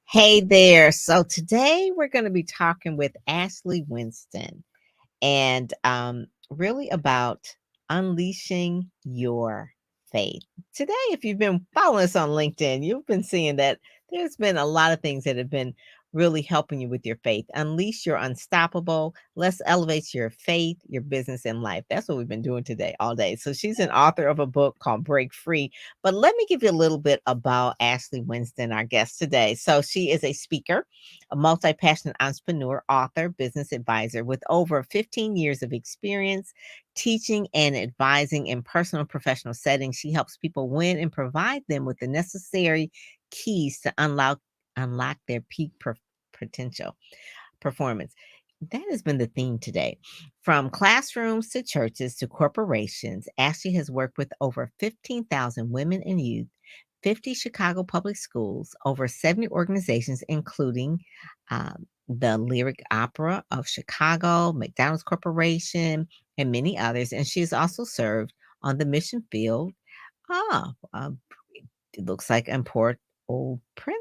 Hey there. So today we're going to be talking with Ashley Winston and really about unleashing your faith. Today, if you've been following us on LinkedIn, you've been seeing that there's been a lot of things that have been really helping you with your faith. Unleash your unstoppable. Let's elevate your faith, your business, and life. That's what we've been doing today, all day. So she's an author of a book called Break Free. But let me give you a little bit about Ashley Winston, our guest today. So she is a speaker, a multi-passionate entrepreneur, author, business advisor with over 15 years of experience teaching and advising in personal and professional settings. She helps people win and provide them with the necessary keys to unlock their peak potential performance. That has been the theme today. From classrooms to churches to corporations, Ashley has worked with over 15,000 women and youth, 50 Chicago public schools, over 70 organizations, including the Lyric Opera of Chicago, McDonald's Corporation, and many others. And she has also served on the mission field. Ah, it looks like in Port-au-Prince,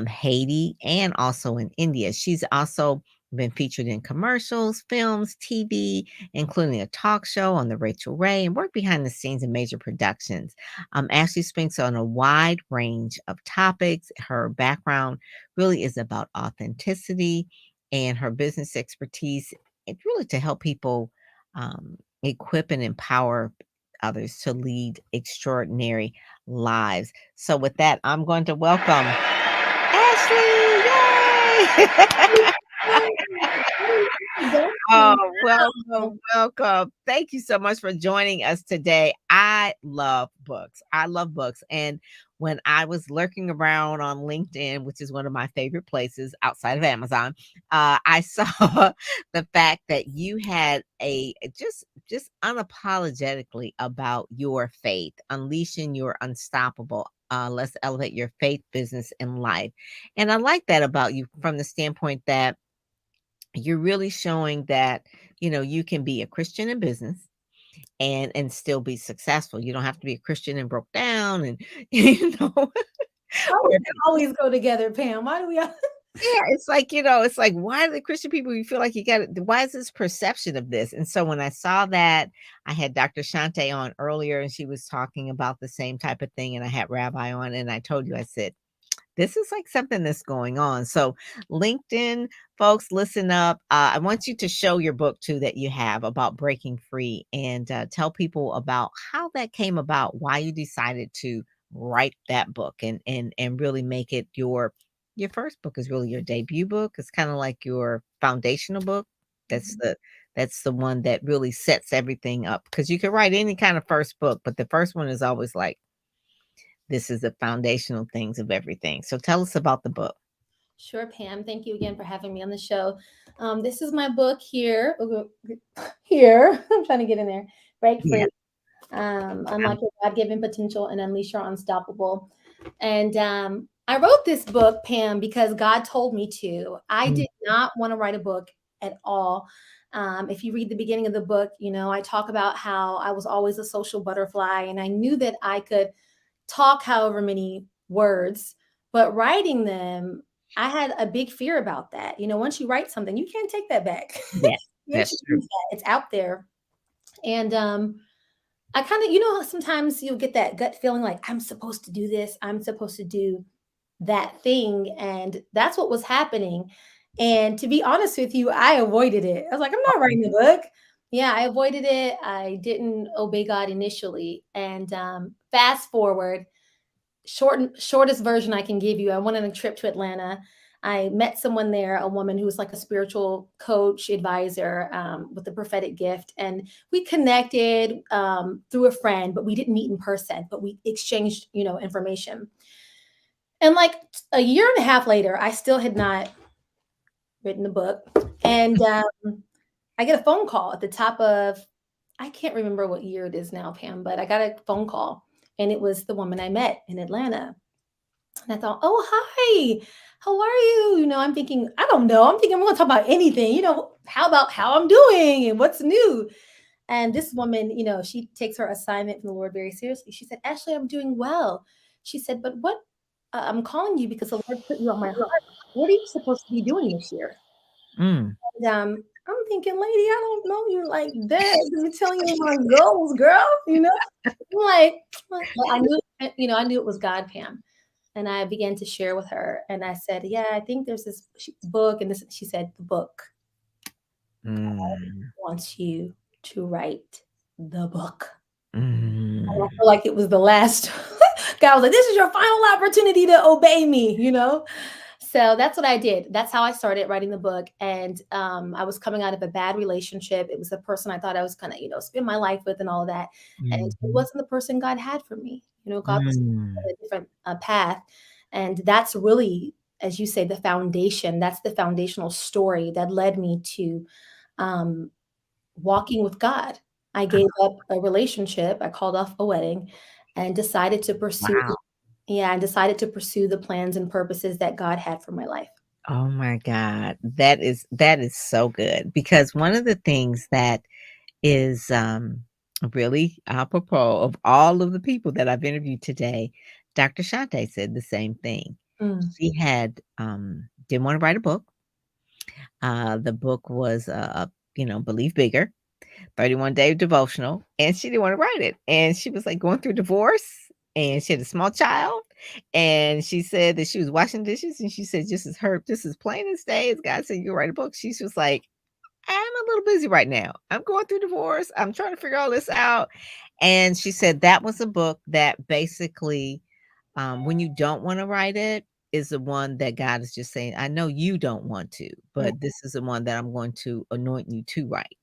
Haiti, and also in India. She's also been featured in commercials, films, TV, including a talk show on the Rachael Ray, and worked behind the scenes in major productions. Ashley speaks on a wide range of topics. Her background really is about authenticity, and her business expertise. It's really to help people equip and empower others to lead extraordinary lives. So with that, I'm going to welcome Ashley. Yay! Oh, welcome, welcome. Thank you so much for joining us today. I love books. I love books. And when I was lurking around on LinkedIn, which is one of my favorite places outside of Amazon, I saw the fact that you had a just unapologetically about your faith, unleashing your unstoppable. Let's elevate your faith, business, and life. And I like that about you from the standpoint that you're really showing that you can be a Christian in business and still be successful. You don't have to be a Christian and broke down and How we always go together, Pam. Why do we yeah, it's like, it's like, why do the Christian people, you feel like you got it? Why is this perception of this? And so when I saw that, I had Dr. Shante on earlier and she was talking about the same type of thing. And I had Rabbi on and I told you, I said, this is like something that's going on. So LinkedIn folks, listen up. I want you to show your book too that you have about breaking free and tell people about how that came about, why you decided to write that book and really make it your first book is really your debut book. It's kind of like your foundational book. That's the one that really sets everything up because you can write any kind of first book, but the first one is always like this is the foundational things of everything. So tell us about the book. Sure, Pam. Thank you again for having me on the show. This is my book here. Here, I'm trying to get in there. Break Yeah. Free. Unlock your God-given potential and unleash your unstoppable. And I wrote this book, Pam, because God told me to. I did not want to write a book at all. If you read the beginning of the book, I talk about how I was always a social butterfly, and I knew that I could talk however many words, but writing them, I had a big fear about that. Once you write something, you can't take that back. Yeah, that's true. It's out there. And I kind of, sometimes you'll get that gut feeling like, I'm supposed to do this, I'm supposed to do that thing. And that's what was happening. And to be honest with you, I avoided it. I was like, I'm not writing the book. Yeah, I avoided it. I didn't obey God initially. And fast forward, shortest version I can give you. I went on a trip to Atlanta. I met someone there, a woman who was like a spiritual coach, advisor, with a prophetic gift, and we connected through a friend, but we didn't meet in person. But we exchanged, information. And like a year and a half later, I still had not written the book, and I get a phone call at the top of, I can't remember what year it is now, Pam, but I got a phone call, and it was the woman I met in Atlanta. And I thought, oh, hi, how are you? I'm thinking, I don't know. I'm thinking, we're going to talk about anything. How about how I'm doing and what's new? And this woman, she takes her assignment from the Lord very seriously. She said, Ashley, I'm doing well. She said, but what I'm calling you because the Lord put you on my heart. What are you supposed to be doing this year? Mm. And I'm thinking, lady, I don't know you like that. Let me telling you my goals, girl. I'm like, I knew it was God, Pam. And I began to share with her. And I said, yeah, I think there's this book. And she said, the book wants you to write the book. And I feel like it was the last. God was like, this is your final opportunity to obey me, So that's what I did. That's how I started writing the book. And I was coming out of a bad relationship. It was the person I thought I was going to, spend my life with and all of that. And it wasn't the person God had for me. God was on a different path. And that's really, as you say, the foundation. That's the foundational story that led me to walking with God. I gave up a relationship. I called off a wedding and decided to pursue. Wow. Yeah, I decided to pursue the plans and purposes that God had for my life. Oh my God. That is so good, because one of the things that is really apropos of all of the people that I've interviewed today, Dr. Shante said the same thing. She had didn't want to write a book. The book was Believe Bigger, 31-day devotional, and she didn't want to write it. And she was like going through divorce, and she had a small child, and she said that she was washing dishes, and she said, just as plain as day, as God said, you write a book. She's just like, I'm a little busy right now. I'm going through divorce. I'm trying to figure all this out. And she said that was a book that basically, when you don't want to write it, is the one that God is just saying, I know you don't want to, but this is the one that I'm going to anoint you to write.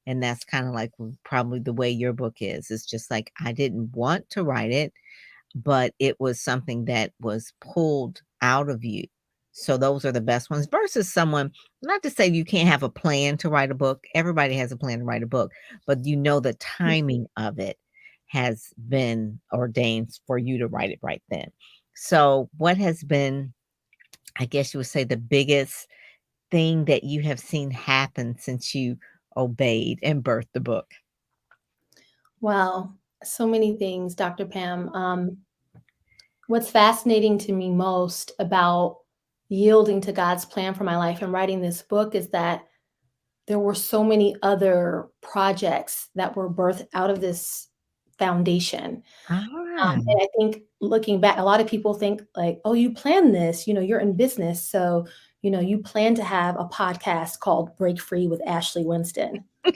And that's kind of like probably the way your book is. It's just like, I didn't want to write it, but it was something that was pulled out of you. So those are the best ones versus someone, not to say you can't have a plan to write a book. Everybody has a plan to write a book, but the timing of it has been ordained for you to write it right then. So what has been, I guess you would say, the biggest thing that you have seen happen since you obeyed and birthed the book? Wow, so many things, Dr. Pam. What's fascinating to me most about yielding to God's plan for my life and writing this book is that there were so many other projects that were birthed out of this foundation. Ah. And I think looking back, a lot of people think like, oh, you planned this, you're in business. So, you plan to have a podcast called Break Free with Ashley Winston. It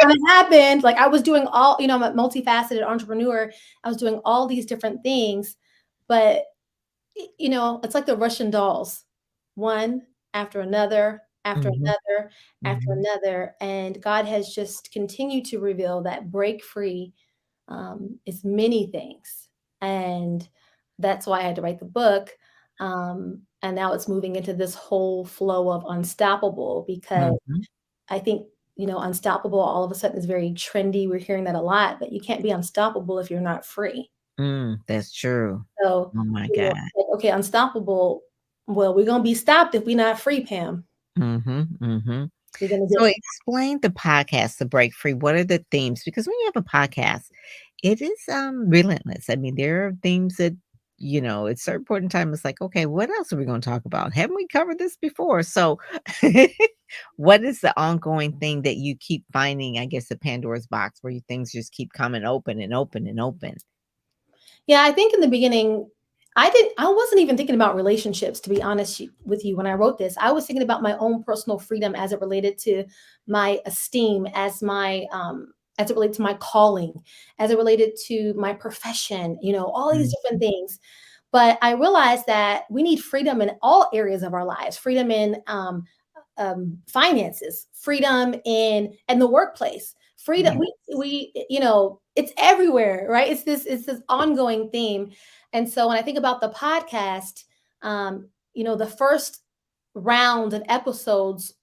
kind of happened. Like I was doing I'm a multifaceted entrepreneur. I was doing all these different things, but it's like the Russian dolls, one after another, after Mhm. another, after Mhm. another. And God has just continued to reveal that break free is many things. And that's why I had to write the book. And now it's moving into this whole flow of unstoppable because Mhm. I think, unstoppable all of a sudden is very trendy. We're hearing that a lot, but you can't be unstoppable if you're not free. That's true. So, Oh my God. like, okay, unstoppable. Well, we're gonna be stopped if we're not free, Pam. Mhm, mhm. We're gonna So get explain the podcast, The Break Free. What are the themes? Because when you have a podcast, it is relentless. I mean, there are themes that, at certain point in time, it's like, okay, what else are we going to talk about? Haven't we covered this before? So what is the ongoing thing that you keep finding, I guess, the Pandora's box where things just keep coming open and open and open? Yeah, I think in the beginning, I wasn't even thinking about relationships, to be honest with you. When I wrote this, I was thinking about my own personal freedom as it related to my esteem as my as it related to my calling, as it related to my profession, all these Mm. different things. But I realized that we need freedom in all areas of our lives, freedom in finances, freedom in the workplace, freedom. Yeah. It's everywhere, right? It's this ongoing theme. And so when I think about the podcast, the first round of episodes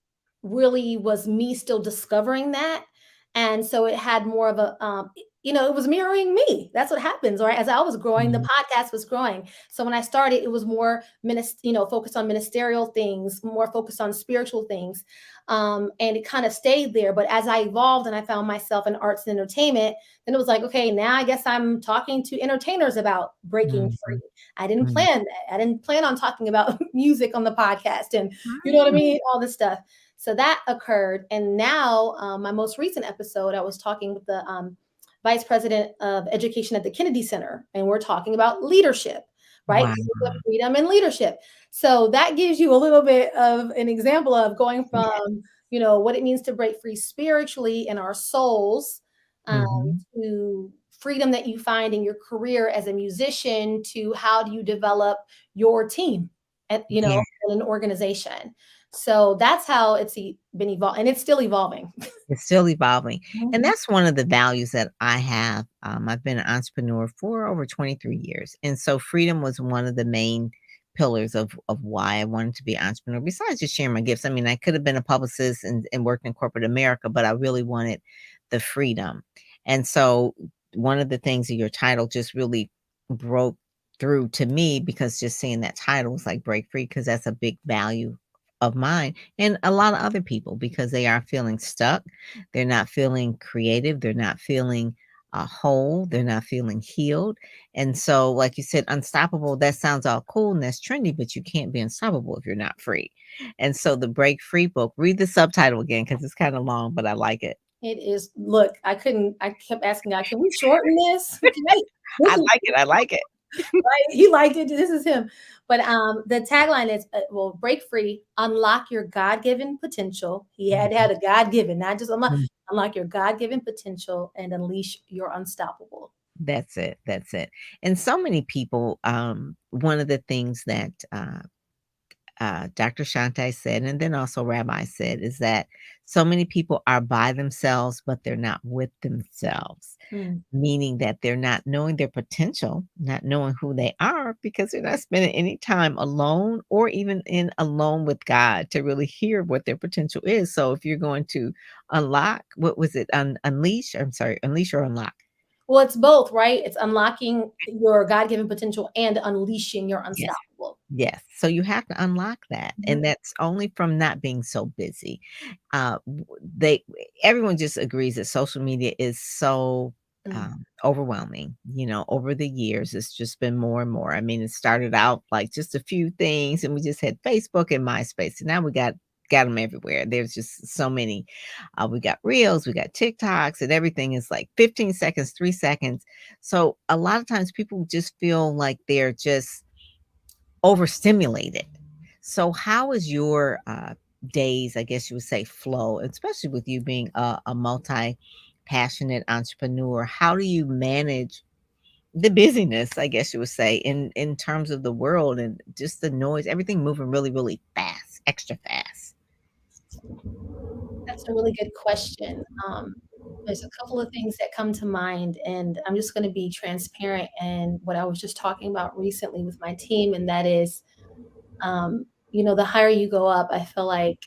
really was me still discovering that. And so it had more of it was mirroring me. That's what happens, right? As I was growing, the Mhm. podcast was growing. So when I started, it was more, focused on ministerial things, more focused on spiritual things. And it kind of stayed there. But as I evolved and I found myself in arts and entertainment, then it was like, okay, now I guess I'm talking to entertainers about breaking free. Mhm. I didn't Mhm. plan that. I didn't plan on talking about music on the podcast and you know what I Mm. mean? All this stuff. So that occurred. And now, my most recent episode, I was talking with the vice president of education at the Kennedy Center, and we're talking about leadership, right? Wow. Freedom and leadership. So that gives you a little bit of an example of going Yeah. from, what it means to break free spiritually in our souls, um, Mhm. to freedom that you find in your career as a musician, to how do you develop your team at, Yeah. in an organization. So that's how been evolved, and it's still evolving. It's still evolving. And Mhm. that's one of the values that I have. I've been an entrepreneur for over 23 years. And so freedom was one of the main pillars of why I wanted to be an entrepreneur, besides just sharing my gifts. I mean, I could have been a publicist and worked in corporate America, but I really wanted the freedom. And so one of the things of your title just really broke through to me, because just seeing that title was like break free, because that's a big value of mine and a lot of other people, because they are feeling stuck. They're not feeling creative. They're not feeling whole. They're not feeling healed. And so, like you said, unstoppable, that sounds all cool and that's trendy, but you can't be unstoppable if you're not free. And so, the Break Free book, read the subtitle again because it's kind of long, but I like it. It is. Look, I kept asking God, can we shorten this? I This is like it. I like it. right. He liked it. This is him. But the tagline is, well, break free, unlock your God-given potential. He had a God-given, not just Mhm. unlock your God-given potential and unleash your unstoppable. That's it. That's it. And so many people, one of the things that Dr. Shantai said, and then also Rabbi said, is that so many people are by themselves, but they're not with themselves, Hmm. meaning that they're not knowing their potential, not knowing who they are, because they're not spending any time alone or even in alone with God to really hear what their potential is. So if you're going to unlock, what was it? Unleash, I'm sorry, unleash or unlock? Well, it's both, right? It's unlocking your God-given potential and unleashing your Yes. unstoppable. Yes. So you have to unlock that. Mhm. And that's only from not being so busy. They everyone just agrees that social media is so Mm. overwhelming. Over the years, it's just been more and more. I mean, it started out like just a few things, and we just had Facebook and MySpace, and now we got them everywhere. There's just so many. We got Reels, we got TikToks, and everything is like 15 seconds, 3 seconds. So a lot of times people just feel like they're just overstimulated. So how is your days, I guess you would say, flow, especially with you being a multi-passionate entrepreneur? How do you manage the busyness, I guess you would say, in terms of the world and just the noise, everything moving really, really fast, extra fast? That's a really good question. There's a couple of things that come to mind, and I'm just going to be transparent. And what I was just talking about recently with my team, and that is, the higher you go up, I feel like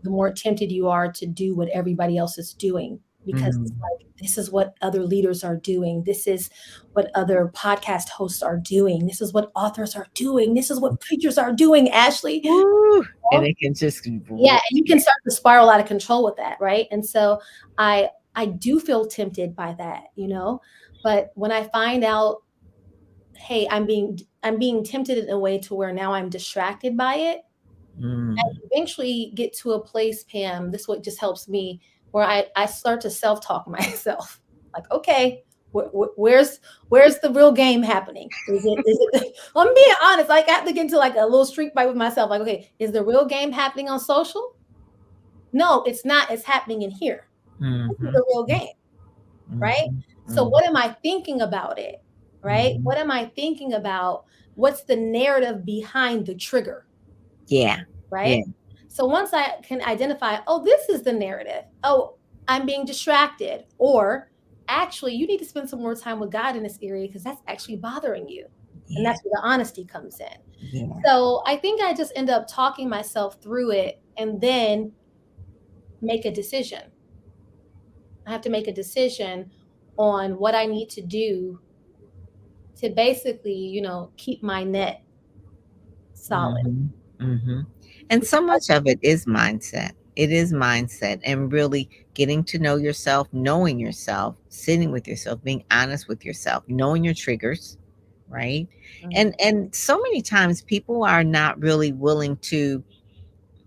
the more tempted you are to do what everybody else is doing, because it's Mm. like, this is what other leaders are doing. This is what other podcast hosts are doing. This is what authors are doing. This is what preachers are doing, Ashley. Woo! And it can just Yeah, and you can start to spiral out of control with that, right? And so I do feel tempted by that, but when I find out, hey, I'm being tempted in a way to where now I'm distracted by it, I Mm. eventually get to a place, Pam, this what just helps me, where I start to self-talk myself. Like, okay, where's the real game happening? Is it I'm being honest, like I have to get into like a little street fight with myself. Like, okay, is the real game happening on social? No, it's not. It's happening in here. This is Mhm. a real game, right? Mhm. So Mhm. what am I thinking about it? Right? Mhm. What am I thinking about? What's the narrative behind the trigger? Yeah. Right? Yeah. So once I can identify, oh, this is the narrative. Oh, I'm being distracted. Or actually, you need to spend some more time with God in this area because that's actually bothering you. And Yeah. that's where the honesty comes in. Yeah. So I think I just end up talking myself through it and then make a decision. I have to make a decision on what I need to do to basically, keep my net solid. Mhm. Mhm. And so much of it is mindset. It is mindset and really getting to know yourself, knowing yourself, sitting with yourself, being honest with yourself, knowing your triggers, right? Mhm. And so many times people are not really willing to,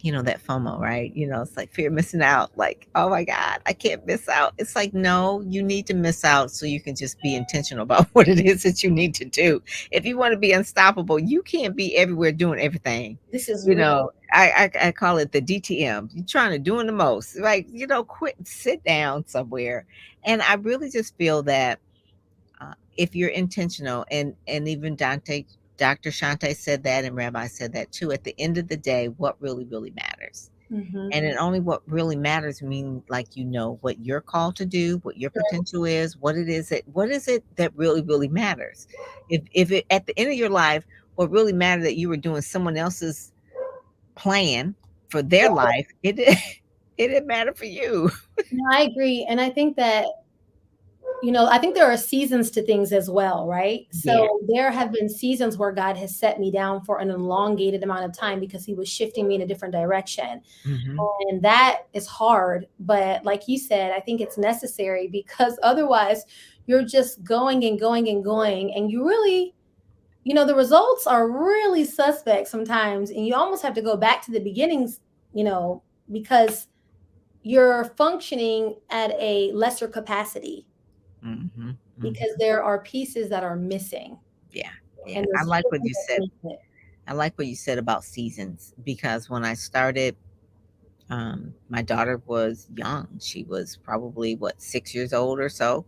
that FOMO, right? It's like fear of missing out. Like, oh my God, I can't miss out. It's like, no, you need to miss out so you can just be intentional about what it is that you need to do. If you want to be unstoppable, you can't be everywhere doing everything. This is real. I call it the DTM. You're trying to doing the most. Like, quit, sit down somewhere. And I really just feel that if you're intentional, and even Dr. Shante said that, and Rabbi said that too. At the end of the day, what really matters, Mhm. and it only what really matters mean, like, what you're called to do, what your potential is, what is it that really matters. If it at the end of your life, what really mattered that you were doing someone else's plan for their life, it didn't matter for you. No, I agree. And I think that, I think there are seasons to things as well, right? Yeah. So there have been seasons where God has set me down for an elongated amount of time because he was shifting me in a different direction. Hmm. And that is hard. But like you said, I think it's necessary because otherwise you're just going and going and going. And you really, the results are really suspect sometimes. And you almost have to go back to the beginnings, because you're functioning at a lesser capacity Hmm. because Hmm. there are pieces that are missing Yeah. Yeah. and I there's like what children you that said. need it. I like what you said about seasons, because when I started, my daughter was young. She was probably, what, 6 years old or so.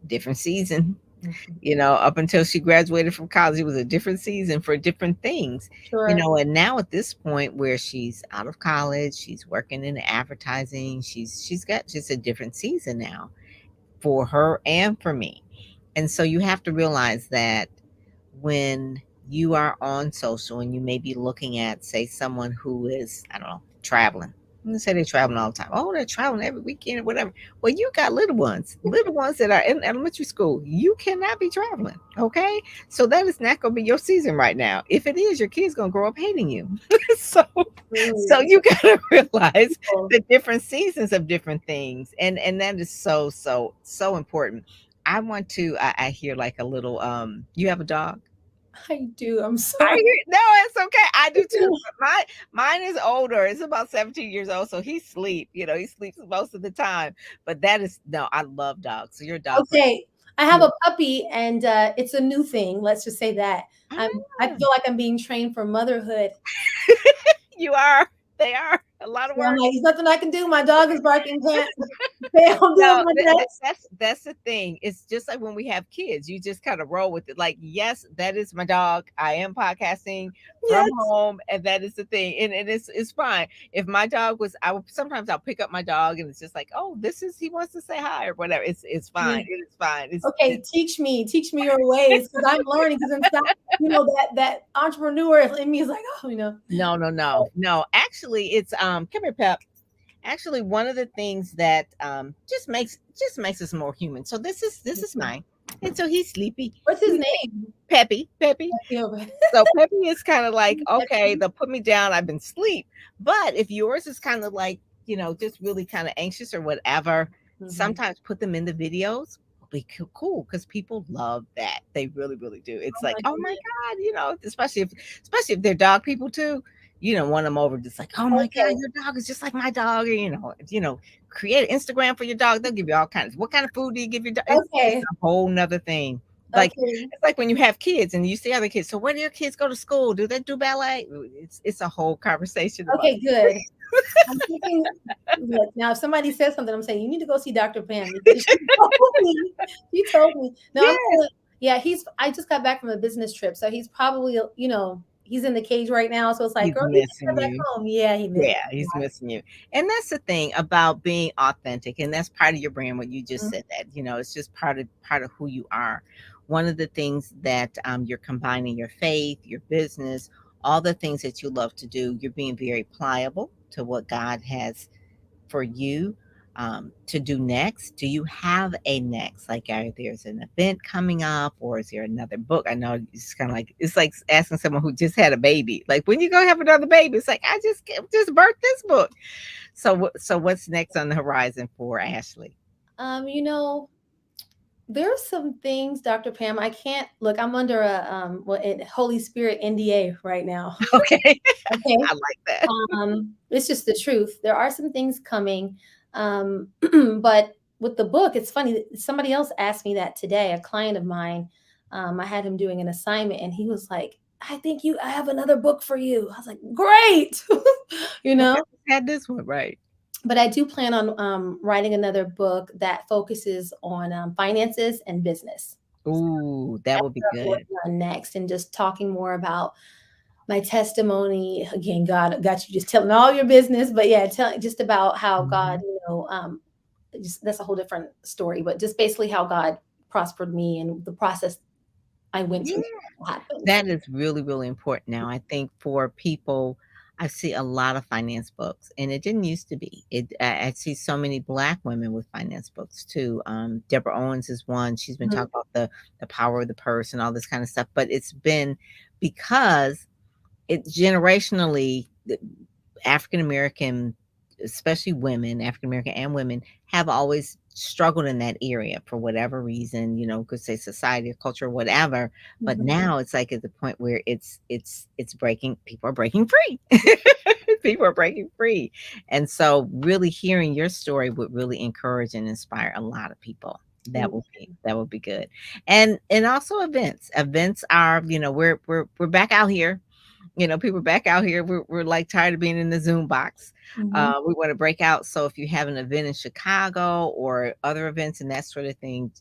Different season, Mhm. up until she graduated from college. It was a different season for different things, Sure. and now at this point where she's out of college, she's working in advertising. She's got just a different season now for her and for me. And so you have to realize that when you are on social and you may be looking at, say, someone who is, I don't know, traveling. Let's say they're traveling all the time. Oh, they're traveling every weekend or whatever. Well, you got little ones that are in elementary school. You cannot be traveling. Okay. So that is not going to be your season right now. If it is, your kid's going to grow up hating you. so, so True. you got to realize People. the different seasons of different things. And that is so important. I want to, I hear like a little, you have a dog? I do. I'm I sorry. hear, no, it's okay. I do too. But mine is older. It's about 17 years old, so he sleep. He sleeps most of the time. But that is no, I love dogs. So you're a dog person. Okay. I have Yeah. a puppy and it's a new thing. Let's just say that. I Ah, feel like I'm being trained for motherhood. you are. They are a lot of So I'm work. like, there's nothing I can do. My dog is barking. Can't stay home doing No, my best. that's the thing. It's just like when we have kids, you just kind of roll with it. Like, yes, that is my dog. I am podcasting from Yes. home, and that is the thing. And it's fine. If my dog was, sometimes I'll pick up my dog, and it's just like, oh, this is he wants to say hi or whatever. It's Yeah. fine. It is fine. Okay, teach me your ways because I'm learning. Because inside, that entrepreneur in me is like, no. Actually, it's come here, Pep. Actually, one of the things that just makes us more human. So this is mine, and so he's sleepy. what's his He's name? Peppy. Peppy. So Peppy is kind of like, okay, they'll put me down. I've been asleep. But if yours is kind of like, just really kind of anxious or whatever, Mhm. sometimes put them in the videos. Will be cool because people love that. They really do. It's Oh like, my oh my goodness. God, especially if they're dog people too. You don't want them over just like, oh my God, Okay. your dog is just like my dog. Or, create an Instagram for your dog. They'll give you all kinds. What kind of food do you give your dog? It's Okay. a whole nother thing. Like, Okay. it's like when you have kids and you see other kids. So where do your kids go to school? Do they do ballet? It's a whole conversation about. Okay, good. I'm thinking, look, now if somebody says something, I'm saying you need to go see Dr. Pam because she told me. She told me. No, I'm Yes, saying, yeah, I just got back from a business trip. So he's probably, he's in the cage right now. So it's like, he's girl, you missing get back you. home. Yeah, he missed. Yeah, he's missing you. And that's the thing about being authentic, and that's part of your brand when you just Mhm. said that. It's just part of who you are. One of the things that you're combining your faith, your business, all the things that you love to do, you're being very pliable to what God has for you to do next. Do you have a next? Like, there's an event coming up, or is there another book? I know it's kind of like it's like asking someone who just had a baby, like, when you gonna have another baby? It's like, I just birthed this book. So what's next on the horizon for Ashley? You know, there's some things, Dr. Pam, I can't look. I'm under a Holy Spirit NDA right now. Okay, Okay. I like that. It's just the truth. There are some things coming. Um, but with the book, it's funny. Somebody else asked me that today, a client of mine. I had him doing an assignment and he was like, I have another book for you. I was like, great. you Okay, know, had this one right. but I do plan on writing another book that focuses on finances and business. Ooh, that That's would be what I'm good. working on next, and just talking more about my testimony. Again, God got you just telling all your business, but yeah, telling just about how God, Mhm. just that's a whole different story, but just basically how God prospered me and the process I went Yeah. through happened. That is really, really important now. I think for people, I see a lot of finance books, and it didn't used to be. I see so many Black women with finance books too. Deborah Owens is one. She's been Mhm, talking about the power of the purse and all this kind of stuff. But it's been because it generationally, African American, especially women, African American and women, have always struggled in that area for whatever reason, could say society or culture or whatever. But mhm, now it's like at the point where it's breaking, people are breaking free. People are breaking free. And so really hearing your story would really encourage and inspire a lot of people. mhm. That would be good. And also events. Events are, we're back out here. People back out here. We're like tired of being in the Zoom box. Mhm. We want to break out. So if you have an event in Chicago or other events and that sort of thing,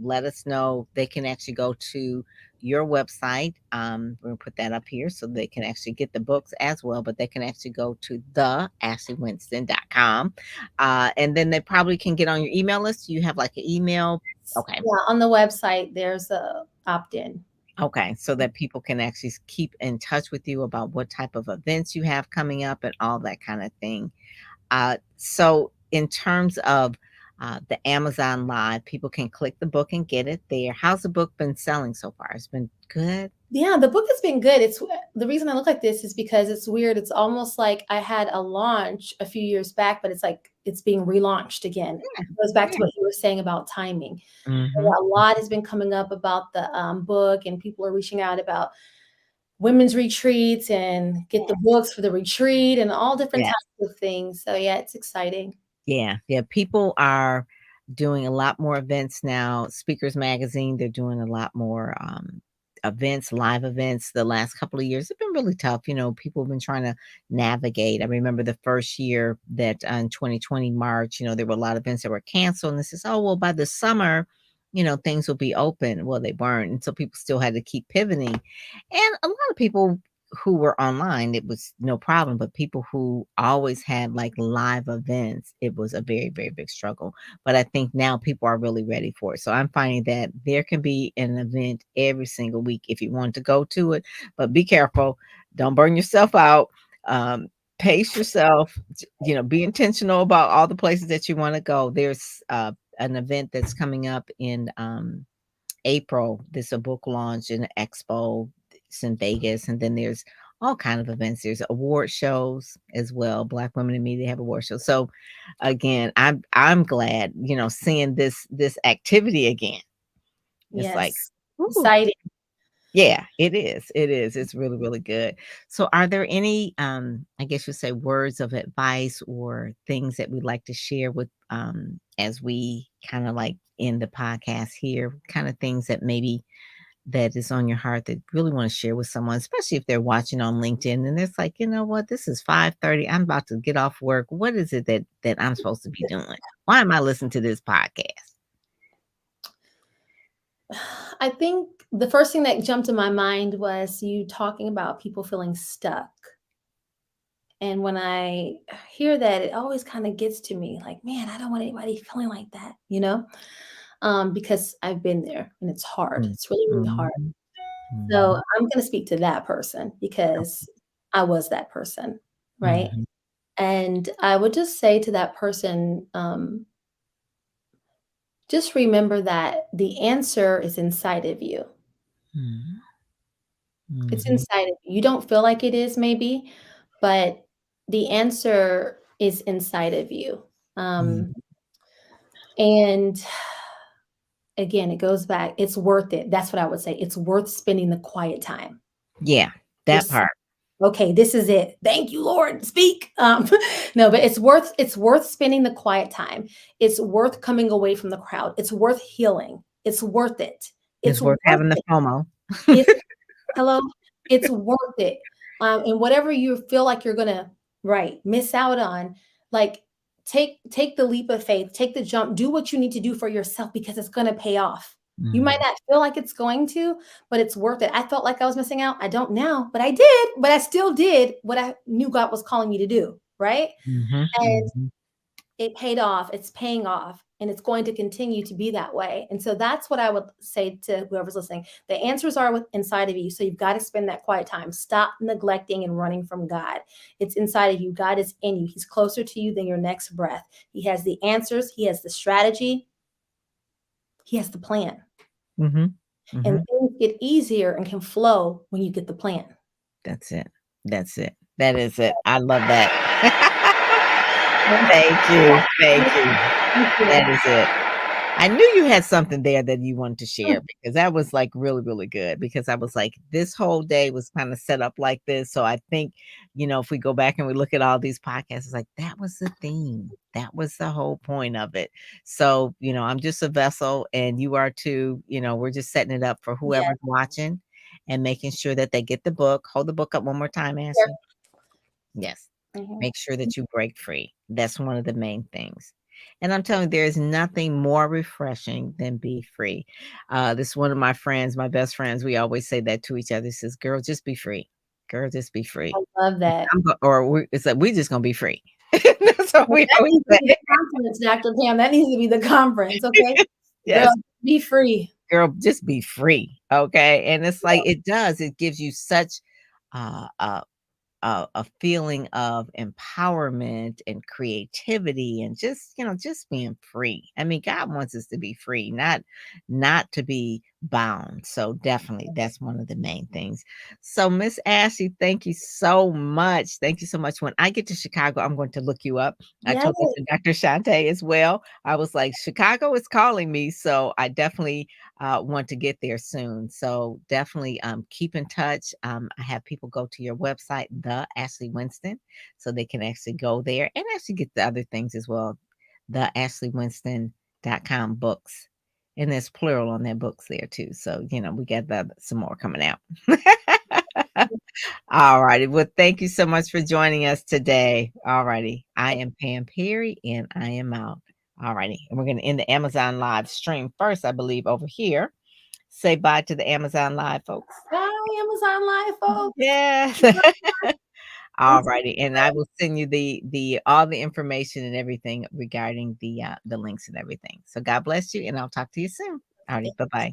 let us know. They can actually go to your website. We're gonna put that up here so they can actually get the books as well, but they can actually go to theashleywinston.com. And then they probably can get on your email list. You have like an email. Okay. Yeah, on the website there's a opt-in. Okay, so that people can actually keep in touch with you about what type of events you have coming up and all that kind of thing. So in terms of the Amazon Live, people can click the book and get it there. How's the book been selling so far? It's been good. Yeah, the book has been good. It's the reason I look like this is because it's weird. It's almost like I had a launch a few years back, but it's like it's being relaunched again. Yeah, It goes back to yeah. what you were saying about timing. Hmm. Yeah, a lot has been coming up about the book, and people are reaching out about women's retreats and get the books for the retreat and all different Yeah. types of things. So yeah, it's exciting. Yeah, yeah. People are doing a lot more events now. Speakers Magazine, they're doing a lot more events, live events. The last couple of years have been really tough. People have been trying to navigate. I remember the first year that in 2020 March, there were a lot of events that were canceled. And this is, oh, well, by the summer, things will be open. Well, they weren't. And so people still had to keep pivoting. And a lot of people who were online, it was no problem, but people who always had like live events, it was a very, very big struggle. But I think now people are really ready for it. So I'm finding that there can be an event every single week if you want to go to it, but be careful. Don't burn yourself out. Um, Pace yourself, be intentional about all the places that you want to go. There's an event that's coming up in April. There's a book launch and an expo. It's in Vegas, and then there's all kind of events. There's award shows as well. Black Women in Media have award shows. So again, I'm glad, seeing this activity again. It's like, Yes, ooh, exciting. Yeah, it is. It is. It's really, really good. So are there any, I guess you say words of advice or things that we'd like to share with, as we kind of like end the podcast here, kind of things that maybe that is on your heart that you really want to share with someone, especially if they're watching on LinkedIn and it's like, you know what, this is 5:30. I'm about to get off work. What is it that I'm supposed to be doing? Why am I listening to this podcast? I think the first thing that jumped in my mind was you talking about people feeling stuck. And when I hear that, it always kind of gets to me like, man, I don't want anybody feeling like that, because I've been there and it's hard. Mm, It's really, really hard. mhm, So mhm, I'm going to speak to that person because I was that person, right? mhm, And I would just say to that person, just remember that the answer is inside of you. mhm, It's mhm, inside of you. You don't feel like it is, maybe, but the answer is inside of you. mhm. And again, it goes back, it's worth it. That's what I would say. It's worth spending the quiet time. Yeah, that Just part. okay, this is it. Thank you, Lord. Speak. No, but it's worth spending the quiet time. It's worth coming away from the crowd. It's worth healing. It's worth it. It's It's worth worth having the it. FOMO. It's hello. It's worth it. And whatever you feel like you're gonna right miss out on, like take the leap of faith, take the jump, do what you need to do for yourself because it's gonna pay off. You might Mhm, not feel like it's going to, but it's worth it. I felt like I was missing out. I don't now, but I did. But I still did what I knew God was calling me to do. Right. mhm, And mhm. it paid off, it's paying off, and it's going to continue to be that way. And so that's what I would say to whoever's listening. The answers are inside of you. So you've got to spend that quiet time. Stop neglecting and running from God. It's inside of you. God is in you. He's closer to you than your next breath. He has the answers, He has the strategy, He has the plan. Mhm, And mhm. things get easier and can flow when you get the plan. That's it. That's it. That is it. I love that. Thank you. Thank you. Thank That you. is it. I knew you had something there that you wanted to share because that was, like, really, really good because I was like, this whole day was kinda set up like this, so I think, if we go back and we look at all these podcasts, it's like, that was the theme. That was the whole point of it. So, I'm just a vessel and you are too, we're just setting it up for Yes. whoever's watching and making sure that they get the book. Hold the book up one more time, Sure. Ashley. Yes. Mhm. Make sure that you break free. That's one of the main things. And I'm telling you, there is nothing more refreshing than be free. This is one of my friends, my best friends. We always say that to each other. He says, "Girl, just be free. Girl, just be free." I love that. It's like we just gonna be free. That's what Well, we that always needs to say. be the conference, Dr. Pam. That needs to be the conference, okay? Girl, Yes, be free. girl, just be free. Okay, and it's like it does. It gives you such uh, uh, a feeling of empowerment and creativity and just being free. I mean, God wants us to be free, not to be bound. So definitely that's one of the main things. So Miss Ashley, thank you so much. Thank you so much. When I get to Chicago, I'm going to look you up. I Yes, told that to Dr. Shante as well. I was like, Chicago is calling me. So I definitely want to get there soon. So definitely keep in touch. I have people go to your website, the Ashley Winston, so they can actually go there and actually get the other things as well. The AshleyWinston.com books. And there's plural on their books there too. So, we got some more coming out. All righty. Well, thank you so much for joining us today. All righty. I am Pam Perry and I am out. All righty. And we're going to end the Amazon live stream first, I believe, over here. Say bye to the Amazon live folks. bye, Amazon Live, folks. Yes. All Until righty. And I will send you the all the information and everything regarding the links and everything. So God bless you and I'll talk to you soon. All right. Bye-bye.